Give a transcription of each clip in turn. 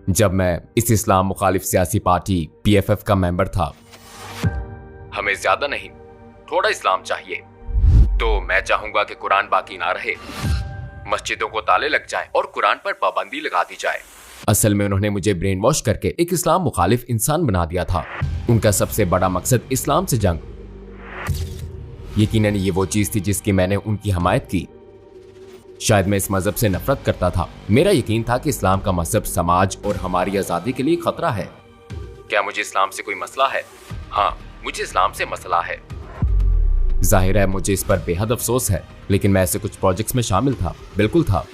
जब मैं इस इस्लाम मुखालिफ सियासी पार्टी PFF का मेंबर था। हमें ज्यादा नहीं, थोड़ा इस्लाम चाहिए। तो मैं चाहूंगा कि कुरान बाकी ना रहे, मस्जिदों को ताले लग जाए और कुरान पर पाबंदी लगा दी जाए। असल में उन्होंने मुझे ब्रेन वॉश करके एक इस्लाम मुखालिफ इंसान बना दिया था। उनका सबसे बड़ा मकसद इस्लाम से जंग। यकीनन ये वो चीज थी जिसकी मैंने उनकी हमायत की। शायद मैं इस मजहब से नफरत करता था। मेरा यकीन था कि इस्लाम का मजहब समाज और हमारी आजादी के लिए खतरा है। क्या मुझे इस्लाम से कोई मसला है? हाँ, मुझे इस्लाम से मसला है। जाहिर है मुझे इस पर बेहद अफसोस है, लेकिन मैं ऐसे कुछ प्रोजेक्ट्स में शामिल था, बिल्कुल था।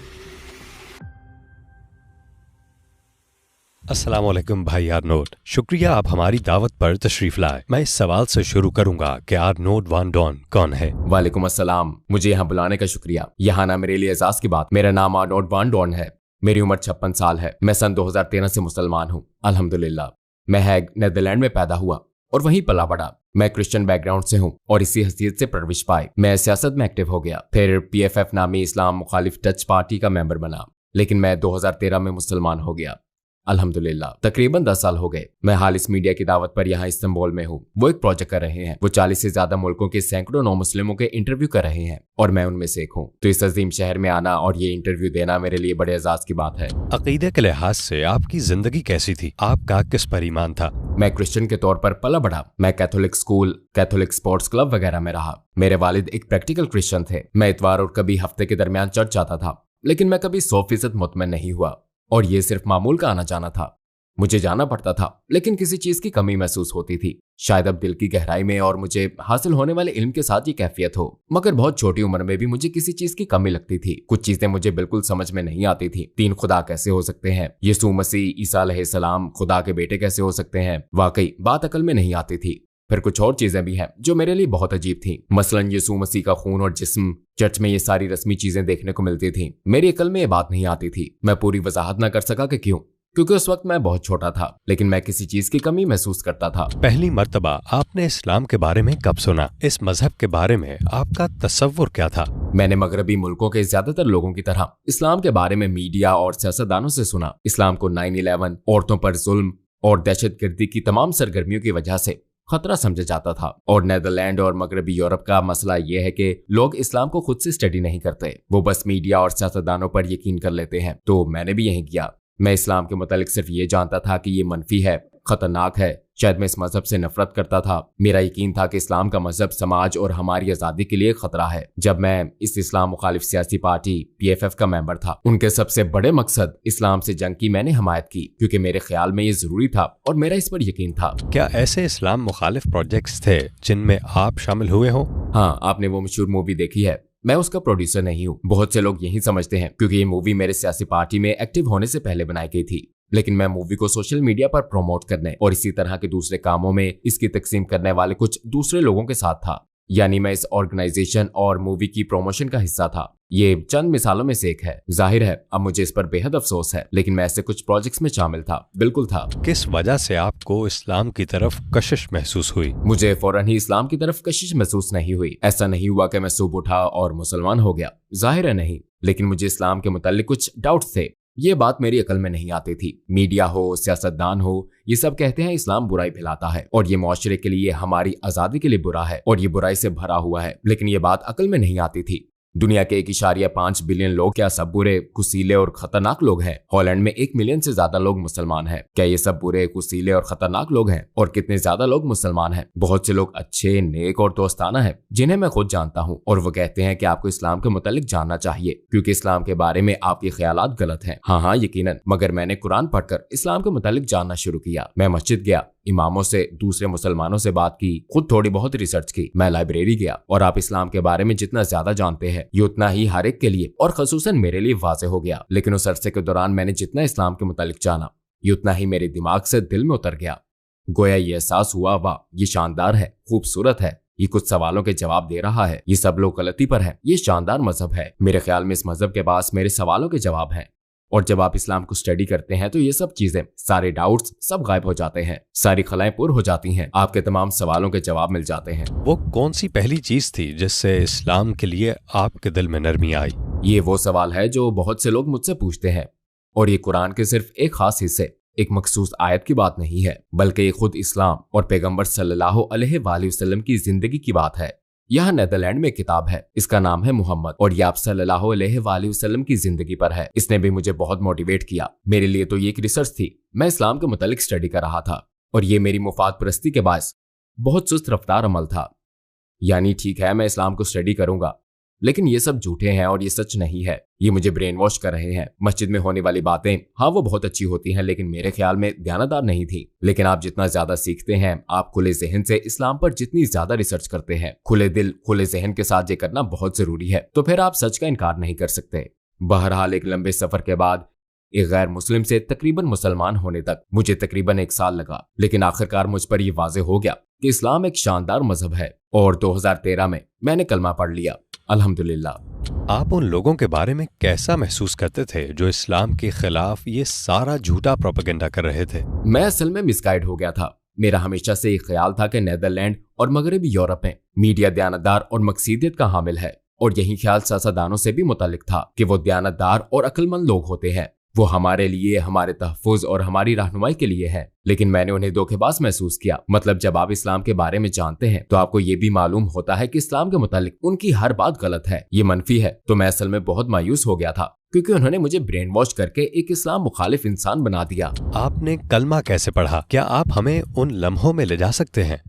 अस्सलाम वालेकुम भाई आर्नोल्ड, शुक्रिया आप हमारी दावत पर तशरीफ लाए। मैं इस सवाल से शुरू करूंगा कि आर्नोल्ड वान डॉन कौन है? वालेकुम अस्सलाम, मुझे यहाँ बुलाने का शुक्रिया। यहाँ ना मेरे लिए एजाज की बात। मेरा नाम आर्नोल्ड वान डॉन है। मेरी उम्र 56 साल है। मैं सन 2013 से मुसलमान हूँ, अल्हम्दुलिल्लाह। मैं हैग नीदरलैंड में पैदा हुआ और वहीं पला बड़ा। मैं क्रिश्चियन बैकग्राउंड से हूँ और इसी हैसियत से परवरिश पाई मैं सियासत में एक्टिव हो गया। फिर PFF नामी इस्लाम मुखालिफ टच पार्टी का मेंबर बना, लेकिन मैं 2013 में मुसलमान हो गया, अल्हम्दुलिल्लाह। तकरीबन 10 साल हो गए। मैं हाल इस मीडिया की दावत पर यहाँ इस्तांबुल में हूँ। वो एक प्रोजेक्ट कर रहे हैं। वो 40 से ज्यादा मुल्कों के सैकड़ों नौ मुस्लिमों के इंटरव्यू कर रहे हैं और मैं उनमें से एक हूँ। तो इस अजीम शहर में आना और ये इंटरव्यू देना मेरे लिए बड़े एजाज की बात है। अकीदे के लिहाज से आपकी जिंदगी कैसी थी? आपका किस पर ईमान था? मैं क्रिश्चियन के तौर पर पला बड़ा। मैं Catholic school, Catholic sports club वगैरह में रहा। मेरे वालिद एक प्रैक्टिकल क्रिश्चियन थे। मैं इतवार और कभी हफ्ते के दरमियान चर्च जाता था, लेकिन मैं कभी 100% मुतमिन नहीं हुआ और ये सिर्फ मामूल का आना जाना था। मुझे जाना पड़ता था, लेकिन किसी चीज की कमी महसूस होती थी, शायद अब दिल की गहराई में, और मुझे हासिल होने वाले इल्म के साथ ये कैफियत हो। मगर बहुत छोटी उम्र में भी मुझे किसी चीज की कमी लगती थी। कुछ चीजें मुझे बिल्कुल समझ में नहीं आती थी। 3 खुदा कैसे हो सकते हैं? यीशु मसीह, ईसा अलैहिस्सलाम खुदा के बेटे कैसे हो सकते हैं? वाकई बात अकल में नहीं आती थी। फिर कुछ और चीजें भी हैं जो मेरे लिए बहुत अजीब थी। मसलन यीशु मसीह का खून और जिस्म, चर्च में ये सारी रस्मी चीजें देखने को मिलती थी। मेरी अकल में ये बात नहीं आती थी। मैं पूरी वजाहत न कर सका कि क्यों, क्योंकि उस वक्त मैं बहुत छोटा था, लेकिन मैं किसी चीज की कमी महसूस करता था। पहली मर्तबा आपने इस्लाम के बारे में कब सुना? इस मजहब के बारे में आपका तसव्वुर क्या था? मैंने मगरबी मुल्कों के ज्यादातर लोगों की तरह इस्लाम के बारे में मीडिया और सियासतदानों से सुना। इस्लाम को 9/11, औरतों पर जुल्म और दहशतगर्दी की तमाम सरगर्मियों की वजह से खतरा समझा जाता था। और नीदरलैंड और मगरबी यूरोप का मसला यह है कि लोग इस्लाम को खुद से स्टडी नहीं करते, वो बस मीडिया और सियासतदानों पर यकीन कर लेते हैं। तो मैंने भी यही किया। मैं इस्लाम के मुतालिक सिर्फ ये जानता था कि ये मनफी है, खतरनाक है। शायद मैं इस मजहब से नफरत करता था। मेरा यकीन था कि इस्लाम का मजहब समाज और हमारी आजादी के लिए खतरा है। जब मैं इस इस्लाम मुखालिफ सियासी पार्टी PFF का मेंबर था, उनके सबसे बड़े मकसद इस्लाम से जंग की मैंने हमायत की, क्योंकि मेरे ख्याल में ये जरूरी था और मेरा इस पर यकीन था। क्या ऐसे इस्लाम मुखालिफ प्रोजेक्ट्स थे जिनमें आप शामिल हुए हो? हाँ, आपने वो मशहूर मूवी देखी है। मैं उसका प्रोड्यूसर नहीं हूँ। बहुत से लोग यही समझते हैं क्योंकि ये मूवी मेरे सियासी पार्टी में एक्टिव होने से पहले बनाई गई थी, लेकिन मैं मूवी को सोशल मीडिया पर प्रमोट करने और इसी तरह के दूसरे कामों में इसकी तकसीम करने वाले कुछ दूसरे लोगों के साथ था। यानी मैं इस ऑर्गेनाइजेशन और मूवी की प्रमोशन का हिस्सा था। ये चंद मिसालों में से एक है। जाहिर है अब मुझे इस पर बेहद अफसोस है, लेकिन मैं ऐसे कुछ प्रोजेक्ट्स में शामिल था, बिल्कुल था। किस वजह से आपको इस्लाम की तरफ कशिश महसूस हुई? मुझे फौरन ही इस्लाम की तरफ कशिश महसूस नहीं हुई। ऐसा नहीं हुआ कि मैं सुबह उठा और मुसलमान हो गया, जाहिर है नहीं, लेकिन मुझे इस्लाम के मुताल्लिक कुछ डाउट्स थे। ये बात मेरी अकल में नहीं आती थी। मीडिया हो, सियासतदान हो, ये सब कहते हैं इस्लाम बुराई फैलाता है और ये मुआशरे के लिए, हमारी आजादी के लिए बुरा है और ये बुराई से भरा हुआ है, लेकिन ये बात अकल में नहीं आती थी। दुनिया के 1.5 बिलियन लोग क्या सब बुरे, कुसीले और खतरनाक लोग हैं? हॉलैंड में 1 मिलियन से ज्यादा लोग मुसलमान हैं। क्या ये सब बुरे, कुसीले और खतरनाक लोग हैं? और कितने ज्यादा लोग मुसलमान हैं? बहुत से लोग अच्छे, नेक और दोस्ताना हैं, जिन्हें मैं खुद जानता हूँ, और वो कहते हैं कि आपको इस्लाम के मुतालिक जानना चाहिए क्योंकि इस्लाम के बारे में आपके ख्यालात गलत हैं। हाँ, यकीनन। मगर मैंने कुरान पढ़कर इस्लाम के मुतालिक जानना शुरू किया। मैं मस्जिद गया, इमामों से, दूसरे मुसलमानों से बात की, खुद थोड़ी बहुत रिसर्च की। मैं लाइब्रेरी गया, और आप इस्लाम के बारे में जितना ज्यादा जानते हैं ये उतना ही हर एक के लिए और खसूसन मेरे लिए वाज़ेह हो गया। लेकिन उस अरसे के दौरान मैंने जितना इस्लाम के मुतालिक जाना, ये उतना ही मेरे दिमाग से दिल में उतर गया। गोया ये एहसास हुआ, वाह ये शानदार है, खूबसूरत है, ये कुछ सवालों के जवाब दे रहा है, ये सब लोग गलती पर हैं, ये शानदार मजहब है। मेरे ख्याल में इस मजहब के पास मेरे सवालों के जवाब हैं। और जब आप इस्लाम को स्टडी करते हैं तो ये सब चीजें, सारे डाउट्स सब गायब हो जाते हैं, सारी खलाएं पुर हो जाती हैं, आपके तमाम सवालों के जवाब मिल जाते हैं। वो कौन सी पहली चीज थी जिससे इस्लाम के लिए आपके दिल में नरमी आई? ये वो सवाल है जो बहुत से लोग मुझसे पूछते हैं, और ये कुरान के सिर्फ एक खास हिस्से एक मखसूस आयत की बात नहीं है, बल्कि ये खुद इस्लाम और पैगंबर सल्लल्लाहु अलैहि वसल्लम की जिंदगी की बात है। यह नेदरलैंड में किताब है, इसका नाम है मोहम्मद और यह आप सल्लल्लाहु अलैहि वसल्लम की जिंदगी पर है। इसने भी मुझे बहुत मोटिवेट किया। मेरे लिए तो ये एक रिसर्च थी। मैं इस्लाम के मुतालिक स्टडी कर रहा था और ये मेरी मुफाद परस्ती के बायस बहुत सुस्त रफ्तार अमल था। यानी ठीक है, मैं इस्लाम को स्टडी करूंगा, लेकिन ये सब झूठे हैं और ये सच नहीं है। ये मुझे ब्रेन वॉश कर रहे हैं। मस्जिद में होने वाली बातें, हाँ वो बहुत अच्छी होती हैं, लेकिन मेरे ख्याल में ध्यानदार नहीं थी। लेकिन आप जितना ज्यादा सीखते हैं, आप खुले जहन से इस्लाम पर जितनी ज्यादा रिसर्च करते हैं, खुले दिल खुले जहन के साथ ये करना बहुत जरूरी है, तो फिर आप सच का इनकार नहीं कर सकते। बहरहाल एक लंबे सफर के बाद एक गैर मुस्लिम से तकरीबन मुसलमान होने तक मुझे तकरीबन 1 साल लगा, लेकिन आखिरकार मुझ पर यह वाज़ेह हो गया कि इस्लाम एक शानदार मजहब है और 2013 में मैंने कलमा पढ़ लिया, अल्हम्दुलिल्लाह। आप उन लोगों के बारे में कैसा महसूस करते थे जो इस्लाम के खिलाफ ये सारा झूठा प्रोपेगेंडा कर रहे थे? मैं असल में मिसगाइड हो गया था। मेरा हमेशा से एक ख्याल था कि नेदरलैंड और मगरबी यूरोप में मीडिया दयानतदार और मकसीदियत का हामिल है, और यही ख्याल सियासतदानों से भी मुतालिक था कि वो दयानतदार और अक्लमंद लोग होते हैं। वो हमारे लिए, हमारे तहफ़्फ़ुज़ और हमारी रहनुमाई के लिए है। लेकिन मैंने उन्हें धोखेबाज महसूस किया। मतलब जब आप इस्लाम के बारे में जानते हैं तो आपको ये भी मालूम होता है कि इस्लाम के मुतालिक उनकी हर बात गलत है, ये मनफी है। तो मैं असल में बहुत मायूस हो गया था, क्योंकि उन्होंने मुझे ब्रेन वॉश करके एक इस्लाम मुखालिफ इंसान बना दिया। आपने कलमा कैसे पढ़ा? क्या आप हमें उन लम्हों में ले जा सकते हैं?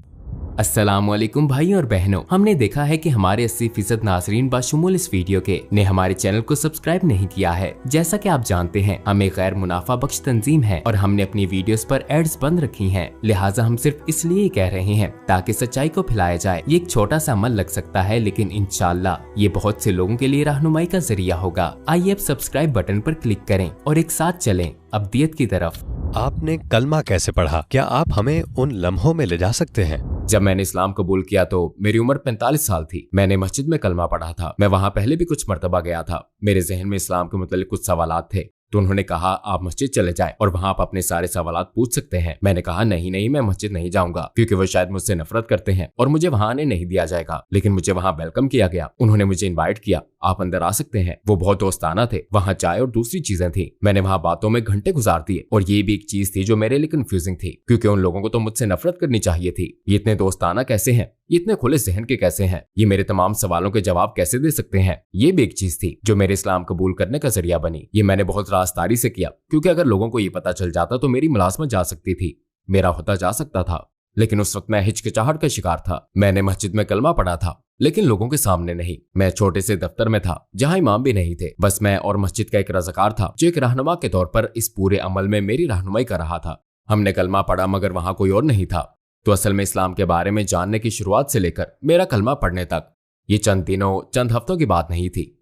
अस्सलामुअलैकुम भाई और बहनों, हमने देखा है कि हमारे 80% नाज़रीन बाशुमूल इस वीडियो के ने हमारे चैनल को सब्सक्राइब नहीं किया है। जैसा कि आप जानते हैं, हम एक गैर मुनाफा बख्श तंजीम है और हमने अपनी वीडियोस पर एड्स बंद रखी हैं। लिहाजा हम सिर्फ इसलिए कह रहे हैं ताकि सच्चाई को फैलाया जाए। ये एक छोटा सा अमल लग सकता है, लेकिन इंशाअल्लाह ये बहुत से लोगों के लिए रहनुमाई का जरिया होगा। आइए अब सब्सक्राइब बटन पर क्लिक करें और एक साथ चलें अब्दियत की तरफ। आपने कलमा कैसे पढ़ा? क्या आप हमें उन लम्हों में ले जा सकते हैं? जब मैंने इस्लाम कबूल किया तो मेरी उम्र 45 साल थी। मैंने मस्जिद में कलमा पढ़ा था। मैं वहां पहले भी कुछ मर्तबा गया था। मेरे जहन में इस्लाम के मुतालिक कुछ सवालात थे, तो उन्होंने कहा आप मस्जिद चले जाएं और वहां आप अपने सारे सवालात पूछ सकते हैं। मैंने कहा नहीं, मैं मस्जिद नहीं जाऊंगा, क्योंकि वो शायद मुझसे नफरत करते हैं और मुझे वहां आने नहीं दिया जाएगा। लेकिन मुझे वहां वेलकम किया गया। उन्होंने मुझे इनवाइट किया, आप अंदर आ सकते हैं। वो बहुत दोस्ताना थे। वहां चाय और दूसरी चीजें थी। मैंने वहां बातों में घंटे गुजार दिए, और ये भी एक चीज थी जो मेरे लिए कंफ्यूजिंग थी, क्योंकि उन लोगों को तो मुझसे नफरत करनी चाहिए थी। ये इतने दोस्ताना कैसे हैं? ये इतने खुले जहन के कैसे हैं? ये मेरे तमाम सवालों के जवाब कैसे दे सकते हैं? ये भी एक चीज थी जो मेरे इस्लाम कबूल करने का जरिया बनी। ये मैंने बहुत राजदारी से किया, क्योंकि अगर लोगों को ये पता चल जाता तो मेरी मुलाजमत जा सकती थी, मेरा होता जा सकता था। लेकिन उस वक्त मैं हिचकिचाहट का शिकार था। मैंने मस्जिद में कलमा पढ़ा था, लेकिन लोगों के सामने नहीं। मैं छोटे से दफ्तर में था जहां इमाम भी नहीं थे। बस मैं और मस्जिद का एक रज़ाकार था जो एक रहनुमा के तौर पर इस पूरे अमल में मेरी रहनुमाई कर रहा था। हमने कलमा पढ़ा, मगर वहां कोई और नहीं था। तो असल में इस्लाम के बारे में जानने की शुरुआत से लेकर मेरा कलमा पढ़ने तक ये चंद दिनों, चंद हफ्तों की बात नहीं थी।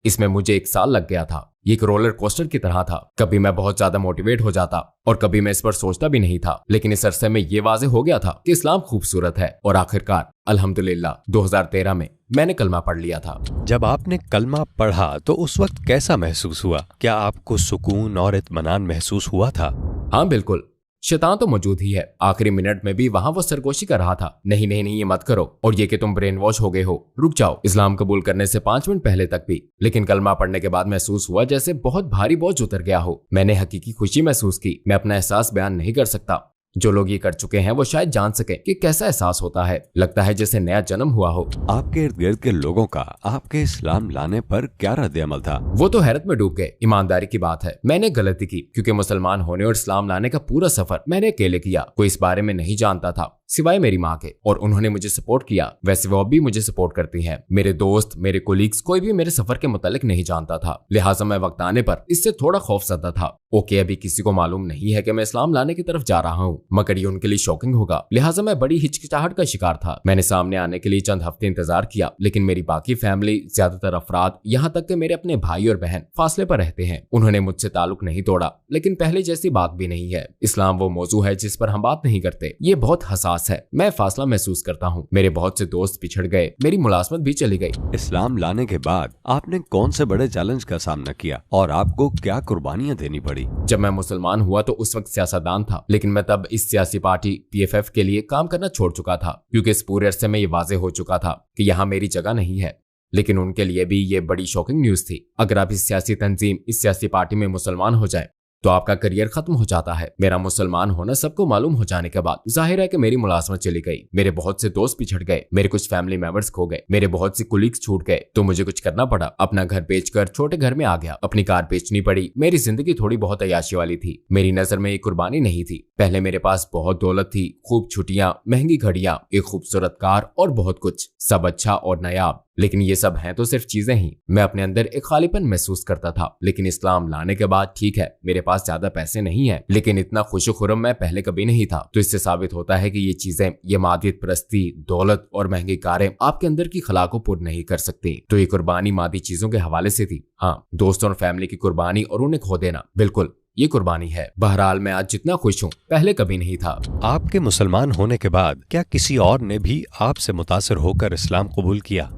इसमें मुझे 1 साल लग गया था। ये एक रोलर कोस्टर की तरह था। कभी मैं बहुत ज्यादा मोटिवेट हो जाता और कभी मैं इस पर सोचता भी नहीं था। लेकिन इस अरसे में ये वाज़ेह हो गया था कि इस्लाम खूबसूरत है, और आखिरकार अल्हम्दुलिल्लाह 2013 में मैंने कलमा पढ़ लिया था। जब आपने कलमा पढ़ा तो उस वक्त कैसा महसूस हुआ? क्या आपको सुकून और इत्मीनान महसूस हुआ था? हाँ बिल्कुल। शैतान तो मौजूद ही है। आखिरी मिनट में भी वहां वो सरगोशी कर रहा था, नहीं ये मत करो, और ये कि तुम ब्रेन वॉश हो गए हो, रुक जाओ। इस्लाम कबूल करने से 5 मिनट पहले तक भी। लेकिन कलमा पढ़ने के बाद महसूस हुआ जैसे बहुत भारी बोझ उतर गया हो। मैंने हकीकी खुशी महसूस की। मैं अपना एहसास बयान नहीं कर सकता। जो लोग ये कर चुके हैं वो शायद जान सके कि कैसा एहसास होता है। लगता है जैसे नया जन्म हुआ हो। आपके इर्द गिर्द के लोगों का आपके इस्लाम लाने पर क्या रद्द-ए-अमल था? वो तो हैरत में डूब गए। ईमानदारी की बात है, मैंने गलती की, क्योंकि मुसलमान होने और इस्लाम लाने का पूरा सफर मैंने अकेले किया। कोई इस बारे में नहीं जानता था सिवाय मेरी माँ के, और उन्होंने मुझे सपोर्ट किया। वैसे वो भी मुझे सपोर्ट करती हैं। मेरे दोस्त, मेरे कोलीग्स, कोई भी मेरे सफर के मुतालिक नहीं जानता था। लिहाजा मैं वक्त आने पर इससे थोड़ा खौफजदा था। ओके, अभी किसी को मालूम नहीं है कि मैं इस्लाम लाने की तरफ जा रहा हूँ, मगर ये उनके लिए शॉकिंग होगा। लिहाजा मैं बड़ी हिचकिचाहट का शिकार था। मैंने सामने आने के लिए चंद हफ्ते इंतजार किया, लेकिन मेरी बाकी फैमिली, ज्यादातर अफराद, यहाँ तक कि मेरे अपने भाई और बहन फासले पर रहते हैं। उन्होंने मुझसे ताल्लुक नहीं तोड़ा, लेकिन पहले जैसी बात भी नहीं है। इस्लाम वो मौजू है जिस पर हम बात नहीं करते। ये बहुत हसास है। मैं फासला महसूस करता हूँ। मेरे बहुत से दोस्त पिछड़ गए, मेरी मुलाजमत भी चली गई। इस्लाम लाने के बाद आपने कौन से बड़े चैलेंज का सामना किया और आपको क्या कुर्बानियां देनी पड़ी? जब मैं मुसलमान हुआ तो उस वक्त सियासतदान था, लेकिन मैं तब इस सियासी पार्टी PFF के लिए काम करना छोड़ चुका था, क्योंकि इस पूरे अरसे में ये वाज़ेह हो चुका था कि यहाँ मेरी जगह नहीं है। लेकिन उनके लिए भी ये बड़ी शॉकिंग न्यूज थी। अगर आप इस सियासी तंजीम, इस सियासी पार्टी में मुसलमान हो जाए तो आपका करियर खत्म हो जाता है। मेरा मुसलमान होना सबको मालूम हो जाने के बाद जाहिर है कि मेरी मुलाजमत चली गई, मेरे बहुत से दोस्त पिछड़ गए, मेरे कुछ फैमिली मेंबर्स खो गए, मेरे बहुत से कुलीग्स छूट गए। तो मुझे कुछ करना पड़ा, अपना घर बेचकर छोटे घर में आ गया, अपनी कार बेचनी पड़ी। मेरी जिंदगी थोड़ी बहुत अय्याशी वाली थी। मेरी नजर में एक कुर्बानी नहीं थी। पहले मेरे पास बहुत दौलत थी, खूब छुट्टियां, महंगी घड़ियां, एक खूबसूरत कार और बहुत कुछ, सब अच्छा और नायाब। लेकिन ये सब हैं तो सिर्फ चीजें ही। मैं अपने अंदर एक खालीपन महसूस करता था। लेकिन इस्लाम लाने के बाद ठीक है, मेरे पास ज्यादा पैसे नहीं है, लेकिन इतना खुशो-खुर्रम मैं पहले कभी नहीं था। तो इससे साबित होता है कि ये चीजें, ये मादियत परस्ती, दौलत और महंगी कारें आपके अंदर की खला को पूर्ण नहीं कर सकती। तो ये कुर्बानी मादी चीजों के हवाले से थी। हाँ, दोस्तों और फैमिली की कुर्बानी और उन्हें खो देना, बिल्कुल ये कुर्बानी है। बहरहाल मैं आज जितना खुश हूँ पहले कभी नहीं था। आपके मुसलमान होने के बाद क्या किसी और ने भी आपसे मुतासिर होकर इस्लाम कबूल किया?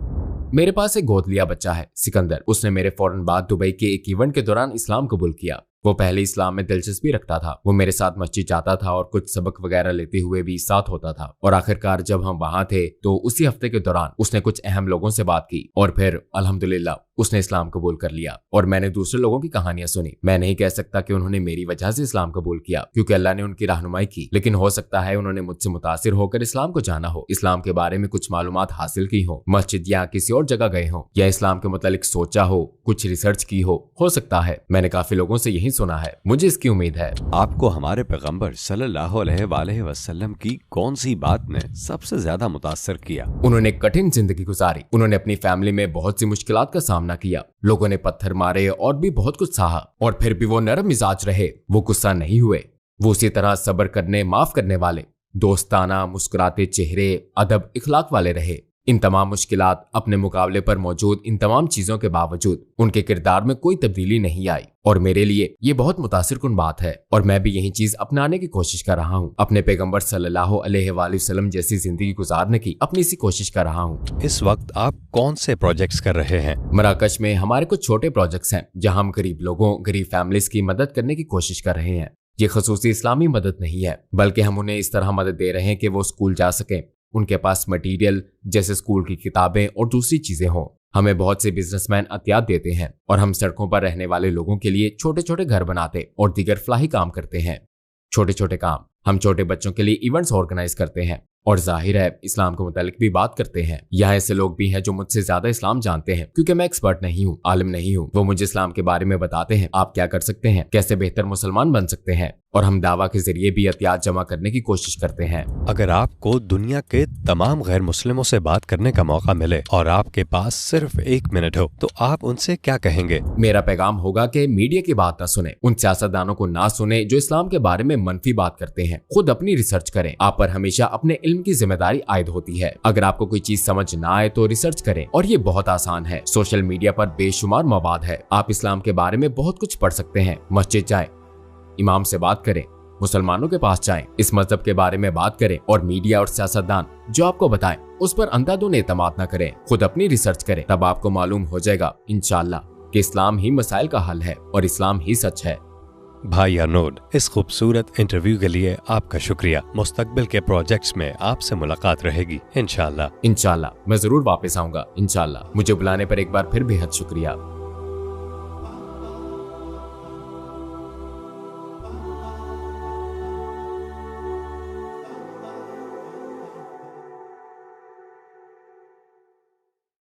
मेरे पास एक गोद लिया बच्चा है, सिकंदर। उसने मेरे फौरन बाद दुबई के एक इवेंट के दौरान इस्लाम कबूल किया। वो पहले इस्लाम में दिलचस्पी रखता था। वो मेरे साथ मस्जिद जाता था और कुछ सबक वगैरह लेते हुए भी साथ होता था। और आखिरकार जब हम वहां थे तो उसी हफ्ते के दौरान उसने कुछ अहम लोगों से बात की और फिर अल्हम्दुलिल्लाह उसने इस्लाम कबूल कर लिया। और मैंने दूसरे लोगों की कहानियां सुनी। मैं नहीं कह सकता कि उन्होंने मेरी वजह से इस्लाम कबूल किया, क्योंकि अल्लाह ने उनकी रहनुमाई की, लेकिन हो सकता है उन्होंने मुझसे मुतासिर होकर इस्लाम को जाना हो, इस्लाम के बारे में कुछ मालूमात हासिल की हो, मस्जिद या किसी और जगह गए हो, या इस्लाम के मुतालिक सोचा हो, कुछ रिसर्च की हो सकता है। मैंने काफी लोगों से यही सुना है, मुझे इसकी उम्मीद है। आपको हमारे पैगंबर सल्लल्लाहु अलैहि वसल्लम की कौन सी बात ने सबसे ज्यादा मुतासर किया? उन्होंने कठिन जिंदगी गुजारी। उन्होंने अपनी फैमिली में बहुत सी मुश्किलात का सामना किया। लोगों ने पत्थर मारे और भी बहुत कुछ सहा, और फिर भी वो नरम मिजाज रहे। वो गुस्सा नहीं हुए। वो उसी तरह सब्र करने, माफ करने वाले, दोस्ताना, मुस्कुराते चेहरे, अदब, इखलाक वाले रहे। इन तमाम मुश्किलात, अपने मुकाबले पर मौजूद इन तमाम चीजों के बावजूद उनके किरदार में कोई तब्दीली नहीं आई। और मेरे लिए ये बहुत मुतासिरकुन बात है, और मैं भी यही चीज अपनाने की कोशिश कर रहा हूँ। अपने पैगंबर सल्लल्लाहु अलैहि वसल्लम जैसी जिंदगी गुजारने की अपनी सी कोशिश कर रहा हूँ। इस वक्त आप कौन से प्रोजेक्ट्स कर रहे हैं? मराकश में हमारे कुछ छोटे प्रोजेक्ट्स हैं, जहाँ हम गरीब लोगों, गरीब फैमिलीज की मदद करने की कोशिश कर रहे हैं। ये खसूसी इस्लामी मदद नहीं है, बल्कि हम उन्हें इस तरह मदद दे रहे हैं कि वो स्कूल जा सकें, उनके पास मटेरियल जैसे स्कूल की किताबें और दूसरी चीजें हों। हमें बहुत से बिजनेसमैन अतियात देते हैं और हम सड़कों पर रहने वाले लोगों के लिए छोटे छोटे घर बनाते और दीगर फलाही काम करते हैं। छोटे छोटे काम। हम छोटे बच्चों के लिए इवेंट्स ऑर्गेनाइज करते हैं और जाहिर है इस्लाम के मुतालिक भी बात करते हैं। यहाँ ऐसे लोग भी हैं जो मुझसे ज्यादा इस्लाम जानते हैं, क्योंकि मैं एक्सपर्ट नहीं हूँ, आलिम नहीं हूँ। वो मुझे इस्लाम के बारे में बताते हैं, आप क्या कर सकते हैं, कैसे बेहतर मुसलमान बन सकते हैं, और हम दावा के जरिए भी अतियात जमा करने की कोशिश करते हैं। अगर आपको दुनिया के तमाम गैर मुस्लिमों से बात करने का मौका मिले और आपके पास सिर्फ 1 मिनट हो, तो आप उनसे क्या कहेंगे? मेरा पैगाम होगा कि मीडिया की बात ना सुने, उन सियासतदानों को ना सुने जो इस्लाम के बारे में मनफी बात करते हैं। खुद अपनी रिसर्च करें। आप पर हमेशा अपने इल्म की जिम्मेदारी आयद होती है। अगर आपको कोई चीज समझ ना आए तो रिसर्च करें, और ये बहुत आसान है। सोशल मीडिया पर बेशुमार मवाद है। आप इस्लाम के बारे में बहुत कुछ पढ़ सकते हैं। मस्जिद जाएं, इमाम से बात करें, मुसलमानों के पास जाएं, इस मजहब के बारे में बात करें, और मीडिया और सियासतदान जो आपको बताएं उस पर अंधाधुंध एतमाद न करें। खुद अपनी रिसर्च करें, तब आपको मालूम हो जाएगा इंशाअल्लाह कि इस्लाम ही मसाइल का हल है और इस्लाम ही सच है। भाई अरनोद, इस खूबसूरत इंटरव्यू के लिए आपका शुक्रिया। मुस्तकबिल के प्रोजेक्ट्स में आपसे मुलाकात रहेगी इंशाअल्लाह। इंशाअल्लाह मैं जरूर वापस आऊंगा इंशाअल्लाह। मुझे बुलाने पर एक बार फिर बेहद शुक्रिया।